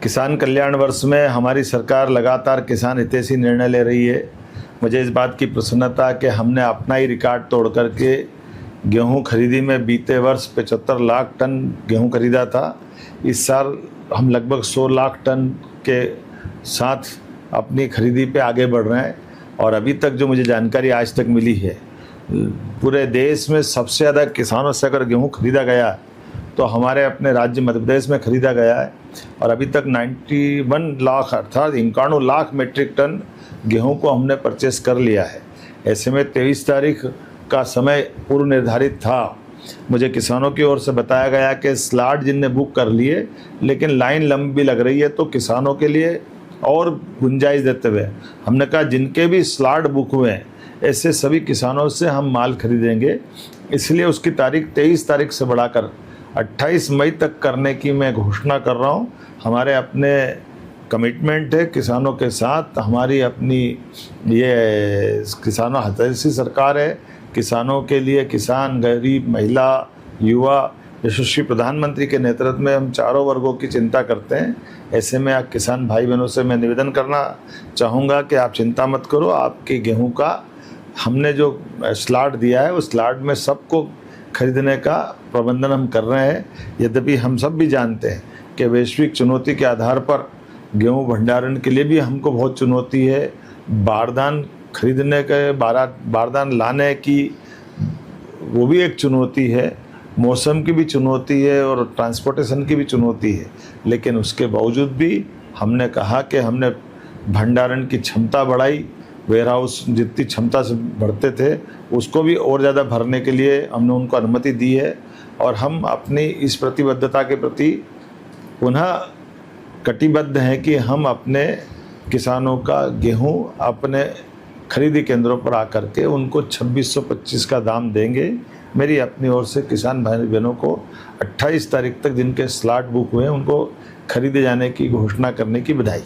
किसान कल्याण वर्ष में हमारी सरकार लगातार किसान हितैषी निर्णय ले रही है। मुझे इस बात की प्रसन्नता कि हमने अपना ही रिकॉर्ड तोड़ करके गेहूं खरीदी में बीते वर्ष 75 लाख टन गेहूं खरीदा था। इस साल हम लगभग 100 लाख टन के साथ अपनी खरीदी पे आगे बढ़ रहे हैं। और अभी तक जो मुझे जानकारी आज तक मिली है, पूरे देश में सबसे ज़्यादा किसानों से अगर गेहूं खरीदा गया तो हमारे अपने राज्य मध्य प्रदेश में खरीदा गया है। और अभी तक 91 लाख अर्थात 91 लाख मेट्रिक टन गेहूं को हमने परचेस कर लिया है। ऐसे में 23 तारीख का समय पूर्व निर्धारित था। मुझे किसानों की ओर से बताया गया कि स्लॉट जिनने बुक कर लिए, लेकिन लाइन लंबी लग रही है, तो किसानों के लिए और गुंजाइश देते हुए हमने कहा जिनके भी स्लॉट बुक हुए हैं ऐसे सभी किसानों से हम माल खरीदेंगे। इसलिए उसकी तारीख 23 तारीख से बढ़ाकर 28 मई तक करने की मैं घोषणा कर रहा हूं। हमारे अपने कमिटमेंट है किसानों के साथ, हमारी अपनी ये किसानों हितैषी सरकार है। किसानों के लिए किसान, गरीब, महिला, युवा, यशस्वी प्रधानमंत्री के नेतृत्व में हम चारों वर्गों की चिंता करते हैं। ऐसे में आप किसान भाई बहनों से मैं निवेदन करना चाहूँगा कि आप चिंता मत करो। आपके गेहूं का हमने जो स्लॉट दिया है उस स्लॉट में सबको खरीदने का प्रबंधन हम कर रहे हैं। यद्यपि हम सब भी जानते हैं कि वैश्विक चुनौती के आधार पर गेहूं भंडारण के लिए भी हमको बहुत चुनौती है। बारदान खरीदने के बारदान लाने की वो भी एक चुनौती है, मौसम की भी चुनौती है और ट्रांसपोर्टेशन की भी चुनौती है। लेकिन उसके बावजूद भी हमने कहा कि हमने भंडारण की क्षमता बढ़ाई। वेयर हाउस जितनी क्षमता से भरते थे उसको भी और ज़्यादा भरने के लिए हमने उनको अनुमति दी है। और हम अपनी इस प्रतिबद्धता के प्रति पुनः कटिबद्ध हैं कि हम अपने किसानों का गेहूं अपने खरीदी केंद्रों पर आकर के उनको 2625 का दाम देंगे। मेरी अपनी ओर से किसान भाई बहनों को 28 तारीख तक जिनके स्लॉट बुक हुए हैं उनको खरीदे जाने की घोषणा करने की बधाई।